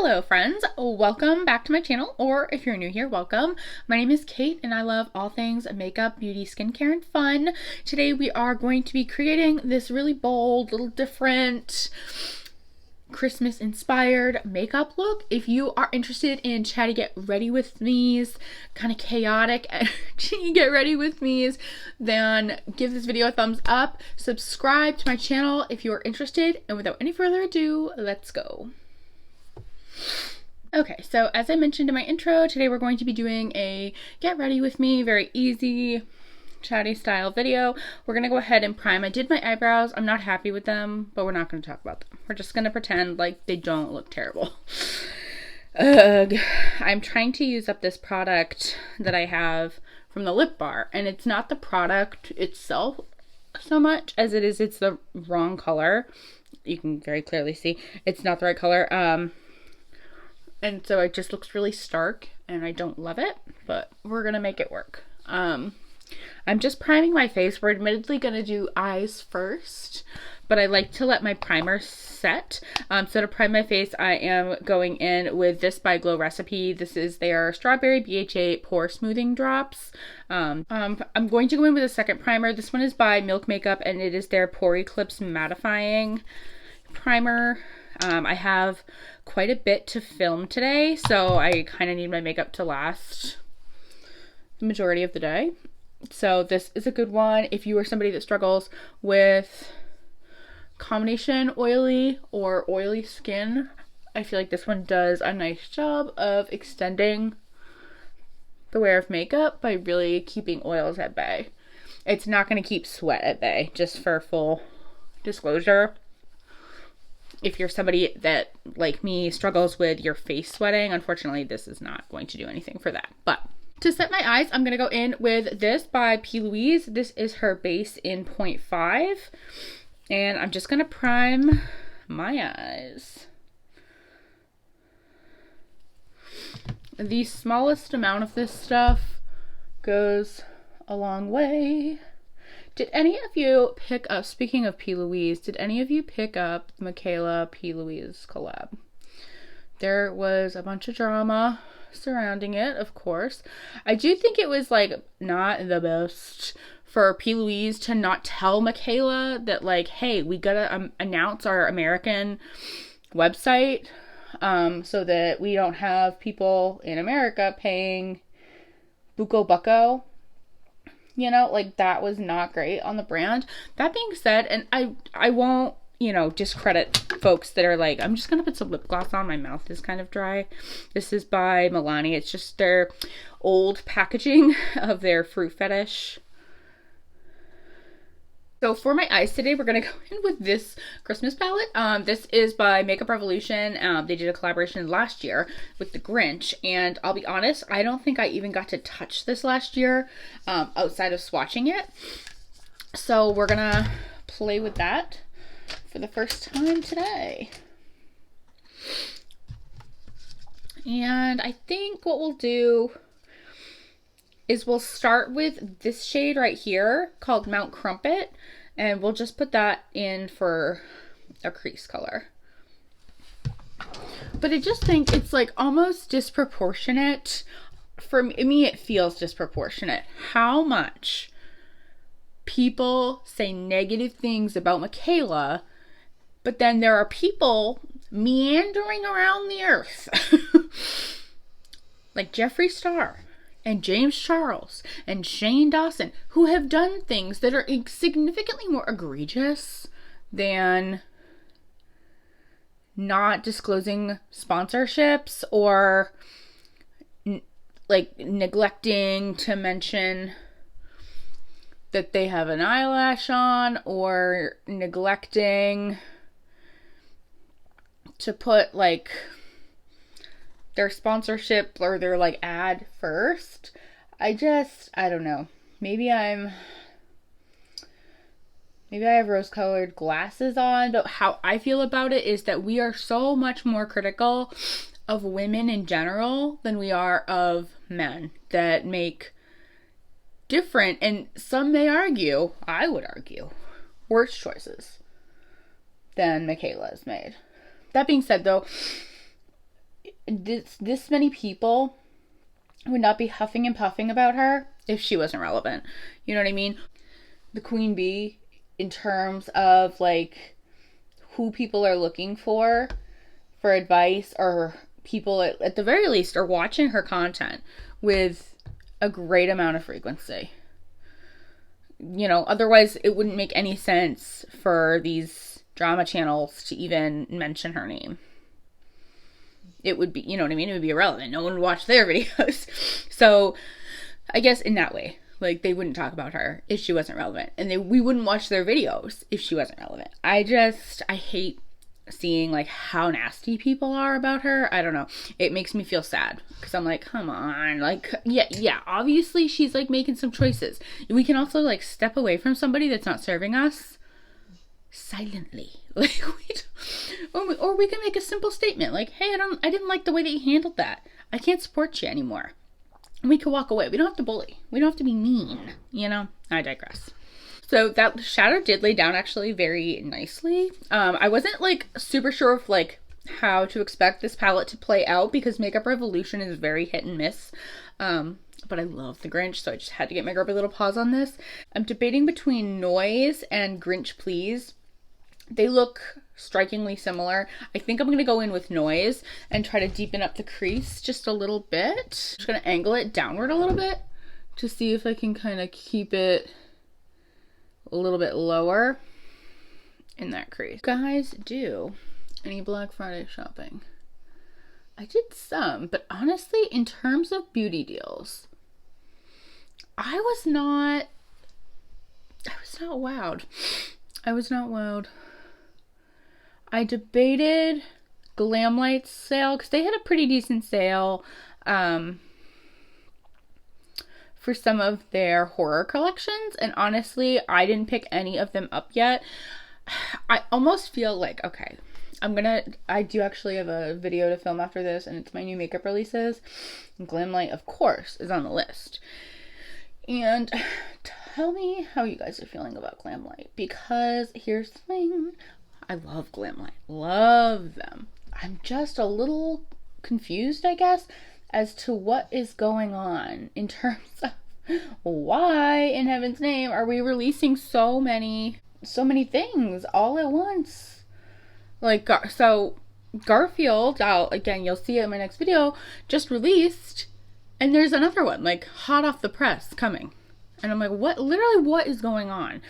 Hello friends, welcome back to my channel, or if you're new here, welcome. My name is Kate and I love all things makeup, beauty, skincare, and fun. Today we are going to be creating this really bold, little different Christmas inspired makeup look. If you are interested in Chatty Get Ready With Me's kind of chaotic energy Get Ready With Me's, then give this video a thumbs up, subscribe to my channel if you are interested, and without any further ado, let's go. Okay, so as I mentioned in my intro, today we're going to be doing a Get Ready With Me, very easy Chatty style video. We're gonna go ahead and prime. I did my eyebrows. I'm not happy with them, but we're not gonna talk about them. We're just gonna pretend like they don't look terrible. Ugh. I'm trying to use up this product that I have from the lip bar, and it's not the product itself so much as it's the wrong color. You can very clearly see it's not the right color. And so it just looks really stark and I don't love it, but we're gonna make it work. I'm just priming my face. We're admittedly gonna do eyes first, but I like to let my primer set. So to prime my face, I am going in with this by Glow Recipe. This is their Strawberry BHA Pore Smoothing Drops. I'm going to go in with a second primer. This one is by Milk Makeup and it is their Pore Eclipse Mattifying Primer. I have quite a bit to film today, so I kind of need my makeup to last the majority of the day. So this is a good one if you are somebody that struggles with combination oily or oily skin. I feel like this one does a nice job of extending the wear of makeup by really keeping oils at bay. It's not going to keep sweat at bay, just for full disclosure. If you're somebody that, like me, struggles with your face sweating, unfortunately, this is not going to do anything for that. But to set my eyes, I'm going to go in with this by P. Louise. This is her base in 0.5. And I'm just going to prime my eyes. The smallest amount of this stuff goes a long way. Did any of you pick up, speaking of P. Louise, did any of you pick up Michaela P. Louise collab? There was a bunch of drama surrounding it, of course. I do think it was like not the best for P. Louise to not tell Michaela that like, hey, we gotta announce our American website so that we don't have people in America paying buco bucko. You know, like that was not great on the brand. That being said, and I won't, you know, discredit folks that are like, I'm just gonna put some lip gloss on, my mouth is kind of dry. This is by Milani. It's just their old packaging of their Fruit Fetish. So for my eyes today, we're going to go in with this Christmas palette. This is by Makeup Revolution. They did a collaboration last year with the Grinch. And I'll be honest, I don't think I even got to touch this last year outside of swatching it. So we're going to play with that for the first time today. And I think what we'll do is we'll start with this shade right here called Mount Crumpet, and we'll just put that in for a crease color. But I just think it's like almost disproportionate. For me, it feels disproportionate how much people say negative things about Michaela, but then there are people meandering around the earth like Jeffree Star and James Charles and Shane Dawson, who have done things that are significantly more egregious than not disclosing sponsorships or like neglecting to mention that they have an eyelash on, or neglecting to put like their sponsorship or their like ad first. I don't know. Maybe I have rose-colored glasses on, but how I feel about it is that we are so much more critical of women in general than we are of men that make different, and some may argue, I would argue, worse choices than Michaela has made. That being said, though, this many people would not be huffing and puffing about her if she wasn't relevant. You know what I mean? The queen bee, in terms of like who people are looking for advice, or people at the very least are watching her content with a great amount of frequency. You know, otherwise it wouldn't make any sense for these drama channels to even mention her name. It would be, you know what I mean? It would be irrelevant. No one would watch their videos. So I guess in that way, like, they wouldn't talk about her if she wasn't relevant. And we wouldn't watch their videos if she wasn't relevant. I hate seeing, like, how nasty people are about her. I don't know. It makes me feel sad. Because I'm like, come on. Like, yeah, obviously she's, like, making some choices. We can also, like, step away from somebody that's not serving us silently. Like, or we can make a simple statement. Like, hey, I didn't like the way that you handled that. I can't support you anymore. And we can walk away. We don't have to bully. We don't have to be mean. You know? I digress. So that shadow did lay down actually very nicely. I wasn't like super sure of like how to expect this palette to play out because Makeup Revolution is very hit and miss. But I love the Grinch, so I just had to get my grumpy little paws on this. I'm debating between Noise and Grinch Please. They look strikingly similar. I think I'm going to go in with Noise and try to deepen up the crease just a little bit. I'm just going to angle it downward a little bit to see if I can kind of keep it a little bit lower in that crease. Guys, do any Black Friday shopping? I did some, but honestly, in terms of beauty deals, I was not wowed. I was not wowed. I debated Glamlight's sale because they had a pretty decent sale for some of their horror collections, and honestly, I didn't pick any of them up yet. I almost feel like, okay, I do actually have a video to film after this, and it's my new makeup releases. Glamlight, of course, is on the list. And tell me how you guys are feeling about Glamlight, because here's the thing. I love Glamlight. Love them. I'm just a little confused, I guess, as to what is going on in terms of why in heaven's name are we releasing so many things all at once. Like, so Garfield, again, you'll see it in my next video, just released, and there's another one, like, hot off the press coming. And I'm like, what is going on?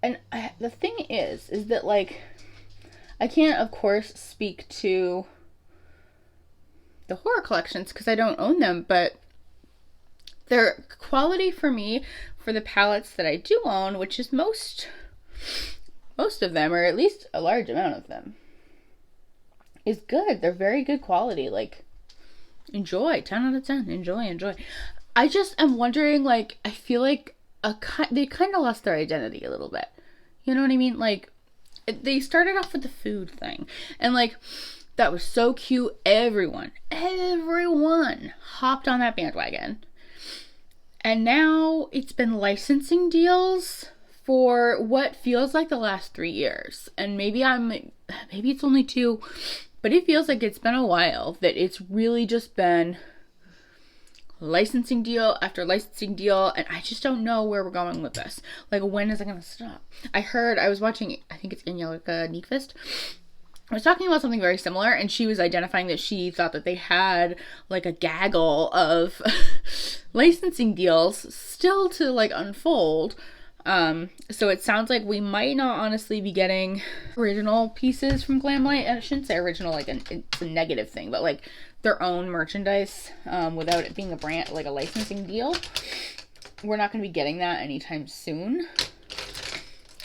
And the thing is that, like, I can't, of course, speak to the horror collections because I don't own them, but their quality for me, for the palettes that I do own, which is most of them, or at least a large amount of them, is good. They're very good quality. Like, enjoy. 10 out of 10. Enjoy. I just am wondering, like, I feel like they kind of lost their identity a little bit. You know what I mean? Like, they started off with the food thing, and like, that was so cute. Everyone hopped on that bandwagon. And now it's been licensing deals for what feels like the last 3 years. And maybe it's only 2, but it feels like it's been a while that it's really just been licensing deal after licensing deal, and I just don't know where we're going with this. Like, when is it gonna stop? I was watching, I think it's Angelica Nyqvist, I was talking about something very similar, and she was identifying that she thought that they had like a gaggle of licensing deals still to like unfold. So it sounds like we might not honestly be getting original pieces from Glamlight, and I shouldn't say original like it's a negative thing, but like their own merchandise without it being a brand, like a licensing deal. We're not going to be getting that anytime soon,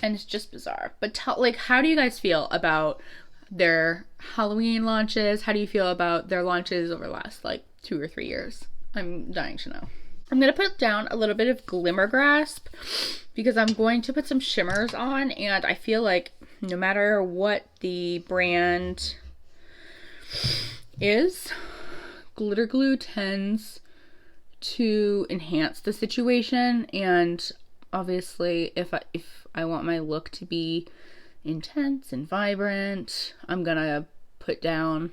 and it's just bizarre. But how do you guys feel about their Halloween launches? How do you feel about their launches over the last like 2 or 3 years? I'm dying to know. I'm going to put down a little bit of Glimmer Grasp because I'm going to put some shimmers on, and I feel like no matter what the brand is, glitter glue tends to enhance the situation. And obviously if I want my look to be intense and vibrant, I'm gonna put down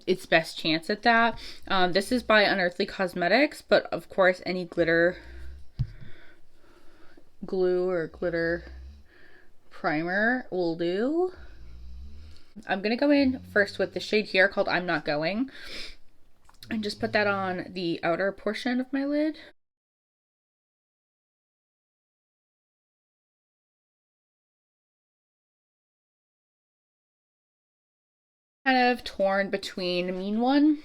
its best chance at that. This is by Unearthly Cosmetics, but of course any glitter glue or glitter primer will do. I'm gonna go in first with the shade here called I'm Not Going, and just put that on the outer portion of my lid. Kind of torn between Mean One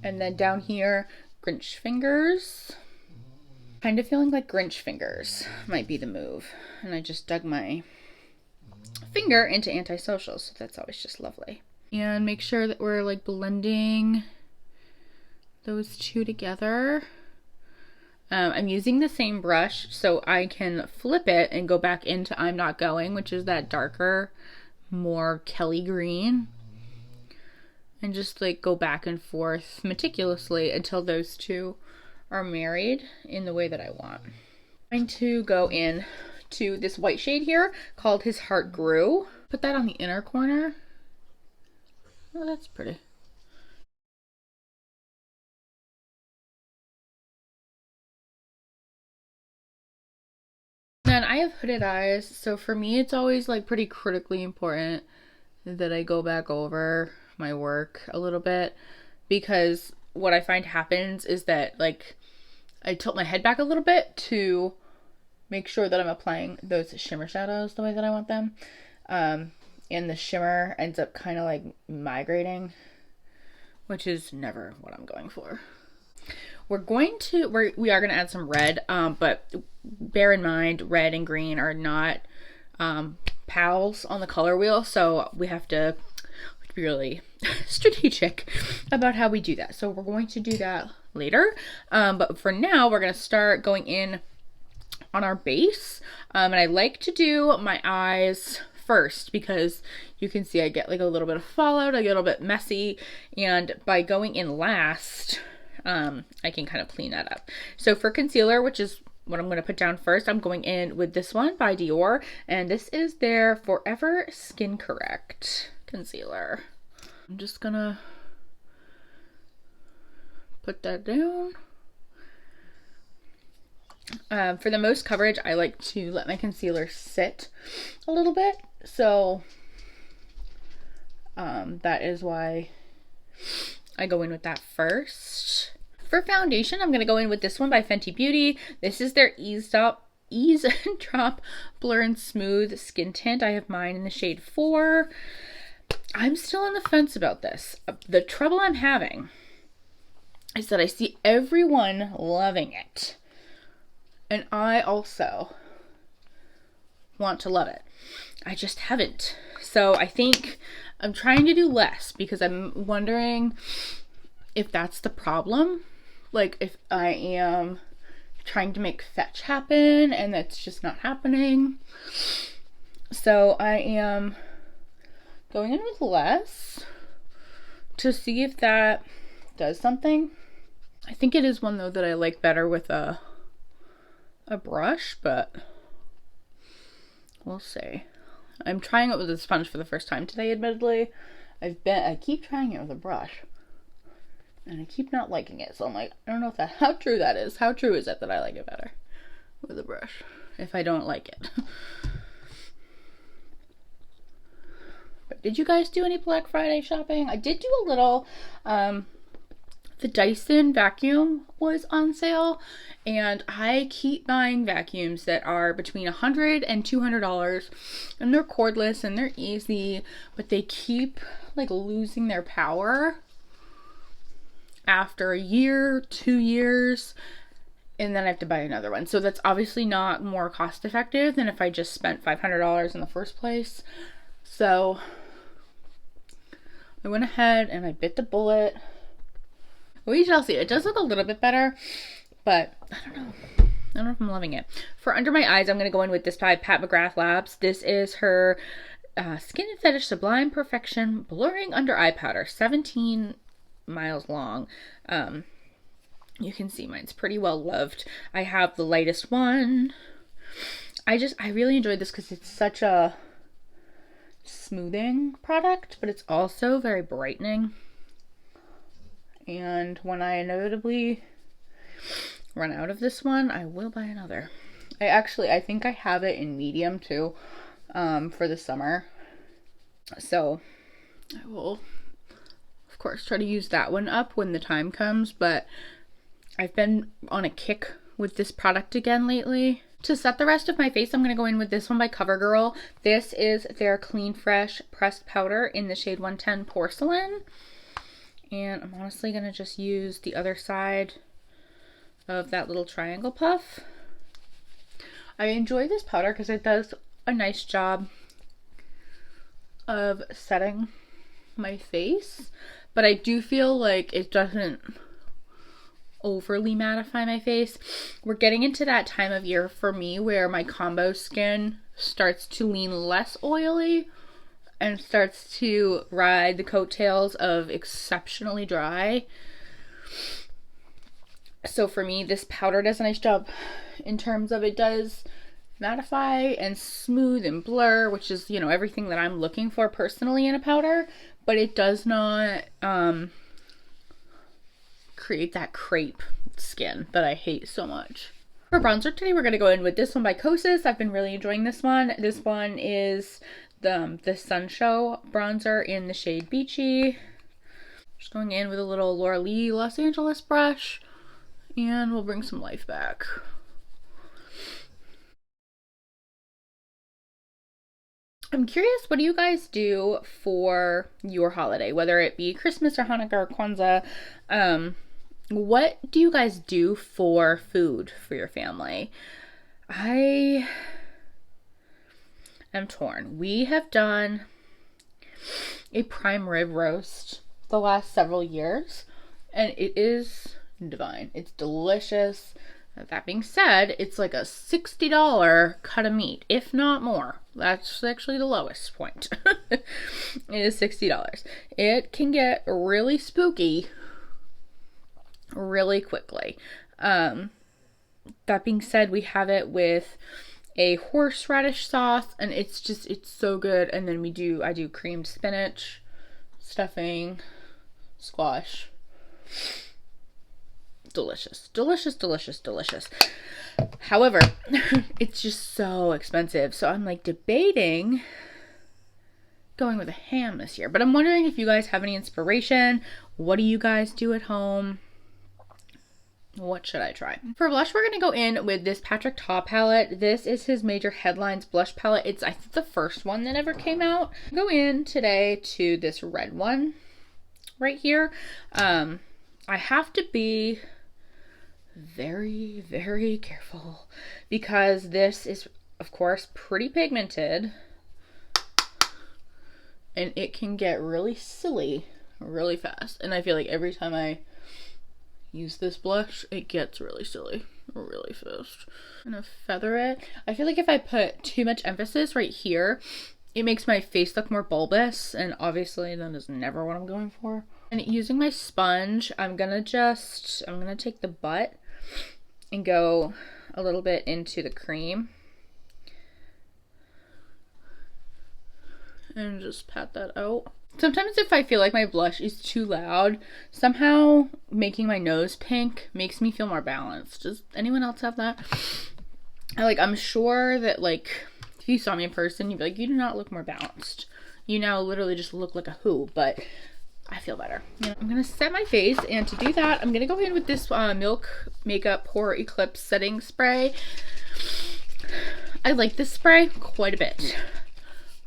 and then down here, Grinch Fingers. Kind of feeling like Grinch Fingers might be the move. And I just dug my finger into Antisocial, so that's always just lovely. And make sure that we're like blending those two together. I'm using the same brush so I can flip it and go back into I'm Not Going, which is that darker, more Kelly green. And just like go back and forth meticulously until those two are married in the way that I want. I'm going to go in to this white shade here called His Heart Grew. Put that on the inner corner. Oh, that's pretty. Then I have hooded eyes, so for me it's always like pretty critically important that I go back over my work a little bit, because what I find happens is that like I tilt my head back a little bit to make sure that I'm applying those shimmer shadows the way that I want them. And the shimmer ends up kind of like migrating, which is never what I'm going for. We are going to add some red, but bear in mind red and green are not pals on the color wheel, so we have to be really strategic about how we do that. So we're going to do that later, but for now we're going to start going in on our base, and I like to do my eyes first because you can see I get like a little bit of fallout, I get a little bit messy, and by going in last, I can kind of clean that up. So for concealer, which is what I'm going to put down first, I'm going in with this one by Dior, and this is their Forever Skin Correct concealer. I'm just gonna put that down. For the most coverage, I like to let my concealer sit a little bit, so that is why I go in with that first. For foundation, I'm going to go in with this one by Fenty Beauty. This is their Ease Drop Blur and Smooth Skin Tint. I have mine in the shade 4. I'm still on the fence about this. The trouble I'm having is that I see everyone loving it, and I also want to love it. I just haven't. So I think I'm trying to do less because I'm wondering if that's the problem. Like if I am trying to make fetch happen and that's just not happening. So I am going in with less to see if that does something. I think it is one though that I like better with a brush, but we'll see. I'm trying it with a sponge for the first time today, admittedly. I keep trying it with a brush, and I keep not liking it. So I'm like, I don't know if how true that is. How true is it that I like it better with a brush if I don't like it? But did you guys do any Black Friday shopping? I did do a little. The Dyson vacuum was on sale, and I keep buying vacuums that are between $100 and $200, and they're cordless and they're easy, but they keep like losing their power after a year, 2 years, and then I have to buy another one. So that's obviously not more cost effective than if I just spent $500 in the first place. So I went ahead and I bit the bullet. We shall see. It does look a little bit better, but I don't know. I don't know if I'm loving it. For under my eyes, I'm going to go in with this by Pat McGrath Labs. This is her Skin and Fetish Sublime Perfection Blurring Under Eye Powder. 17 miles long. You can see mine's pretty well loved. I have the lightest one. I really enjoyed this because it's such a smoothing product, but it's also very brightening. And when I inevitably run out of this one, I will buy another. I think I have it in medium too, for the summer. So I will, of course, try to use that one up when the time comes, but I've been on a kick with this product again lately. To set the rest of my face, I'm going to go in with this one by CoverGirl. This is their Clean Fresh Pressed Powder in the shade 110 Porcelain. And I'm honestly going to just use the other side of that little triangle puff. I enjoy this powder because it does a nice job of setting my face, but I do feel like it doesn't overly mattify my face. We're getting into that time of year for me where my combo skin starts to lean less oily and starts to ride the coattails of exceptionally dry. So for me, this powder does a nice job in terms of it does mattify and smooth and blur, which is, you know, everything that I'm looking for personally in a powder, but it does not create that crepe skin that I hate so much. For bronzer today, we're going to go in with this one by Kosas. I've been really enjoying this one. This one is the Sun Show bronzer in the shade Beachy. Just going in with a little Laura Lee Los Angeles brush, and we'll bring some life back. I'm curious, what do you guys do for your holiday, whether it be Christmas or Hanukkah or Kwanzaa? What do you guys do for food for your family? I am torn. We have done a prime rib roast the last several years, and it is divine. It's delicious. That being said, it's like a $60 cut of meat, if not more. That's actually the lowest point. It is $60. It can get really spooky really quickly. That being said, we have it with a horseradish sauce, and it's so good. And then I do creamed spinach, stuffing, squash. Delicious, delicious, delicious, delicious. However, it's just so expensive. So I'm like debating going with a ham this year. But I'm wondering if you guys have any inspiration. What do you guys do at home? What should I try? For blush, we're going to go in with this Patrick Ta palette. This is his Major Headlines blush palette. It's, I think, the first one that ever came out. Go in today to this red one right here. I have to be very, very careful because this is, of course, pretty pigmented, and it can get really silly really fast. And I feel like every time I use this blush, it gets really silly really fast. I'm gonna feather it. I feel like if I put too much emphasis right here, it makes my face look more bulbous, and obviously that is never what I'm going for. And using my sponge, I'm gonna take the butt and go a little bit into the cream and just pat that out. Sometimes if I feel like my blush is too loud, somehow making my nose pink makes me feel more balanced. Does anyone else have that? I'm sure that, like, if you saw me in person, you'd be like, you do not look more balanced. You now literally just look like a who, but I feel better. I'm gonna set my face, and to do that, I'm gonna go in with this Milk Makeup Pore Eclipse Setting Spray. I like this spray quite a bit.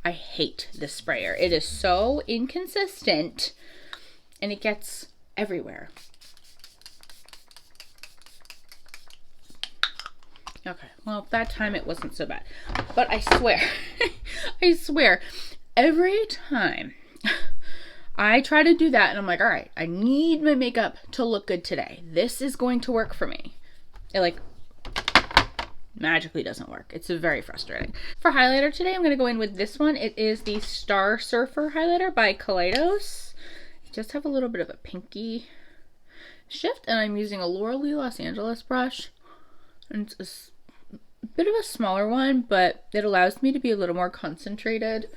I hate this sprayer. It is so inconsistent, and it gets everywhere. Okay, well, that time it wasn't so bad. But I swear, I swear, every time I try to do that, and I'm like, all right, I need my makeup to look good today. This is going to work for me. It, like, magically doesn't work. It's very frustrating. For highlighter today, I'm going to go in with this one. It is the Star Surfer highlighter by Kaleidos. I just have a little bit of a pinky shift, and I'm using a Laura Lee Los Angeles brush. And it's a bit of a smaller one, but it allows me to be a little more concentrated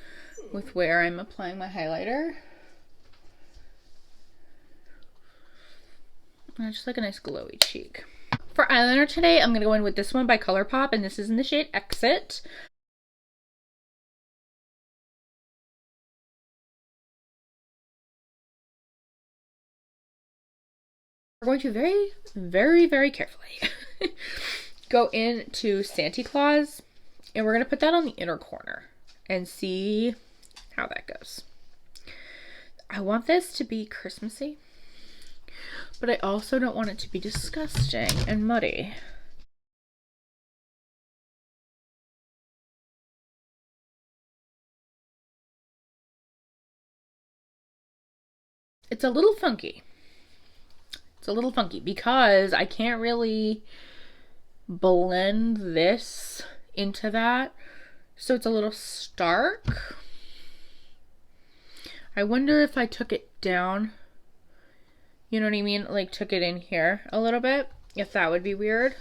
with where I'm applying my highlighter. And just like a nice glowy cheek. For eyeliner today, I'm going to go in with this one by ColourPop, and this is in the shade Exit. We're going to very, very, very carefully go into Santa Claus, and we're going to put that on the inner corner and see how that goes. I want this to be Christmassy, but I also don't want it to be disgusting and muddy. It's a little funky. It's a little funky because I can't really blend this into that, so it's a little stark. I wonder if I took it down, you know what I mean, like took it in here a little bit, if that would be weird.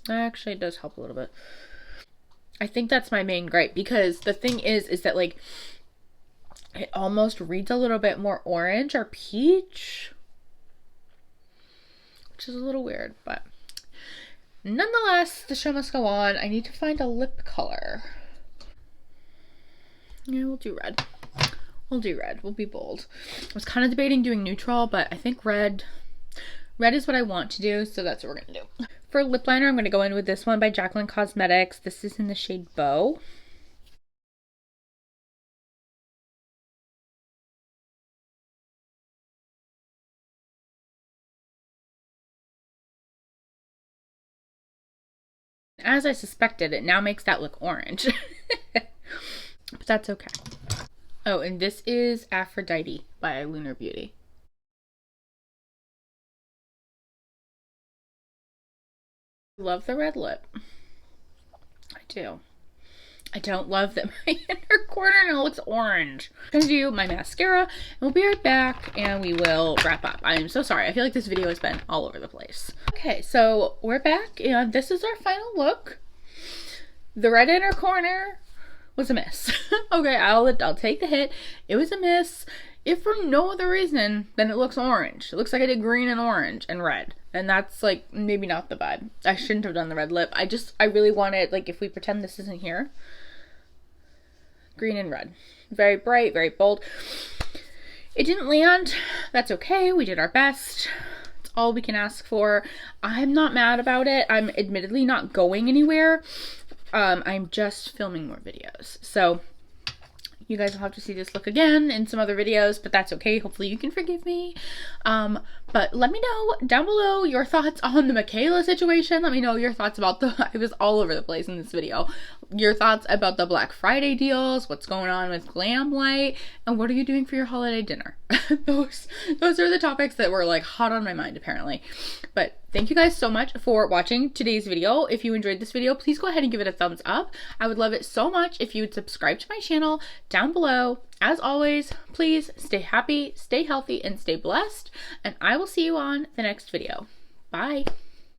Actually, it does help a little bit. I think that's my main gripe, because the thing is that like it almost reads a little bit more orange or peach, which is a little weird, but nonetheless, the show must go on. I need to find a lip color. Yeah, we'll do red. We'll do red. We'll be bold. I was kind of debating doing neutral, but I think red is what I want to do, so that's what we're gonna do. For lip liner, I'm gonna go in with this one by Jaclyn Cosmetics. This is in the shade Bow. As I suspected, it now makes that look orange. But that's okay. Oh, and this is Aphrodite by Lunar Beauty. Love the red lip. I do. I don't love that my inner corner now looks orange. I'm gonna do my mascara, and we'll be right back, and we will wrap up. I'm so sorry. I feel like this video has been all over the place. Okay, so we're back, and this is our final look. The red inner corner was a miss. Okay, I'll take the hit. It was a miss. If for no other reason, then it looks orange. It looks like I did green and orange and red. And that's like maybe not the vibe. I shouldn't have done the red lip. I really wanted, like, if we pretend this isn't here, green and red. Very bright, very bold. It didn't land. That's okay. We did our best. It's all we can ask for. I'm not mad about it. I'm admittedly not going anywhere. I'm just filming more videos. So you guys will have to see this look again in some other videos, but that's okay. Hopefully you can forgive me. But let me know down below your thoughts on the Michaela situation. Let me know your thoughts about I was all over the place in this video. Your thoughts about the Black Friday deals, what's going on with Glam Light, and what are you doing for your holiday dinner? Those are the topics that were like hot on my mind apparently. But thank you guys so much for watching today's video. If you enjoyed this video, please go ahead and give it a thumbs up. I would love it so much if you would subscribe to my channel down below. As always, please stay happy, stay healthy, and stay blessed. And I will see you on the next video. Bye.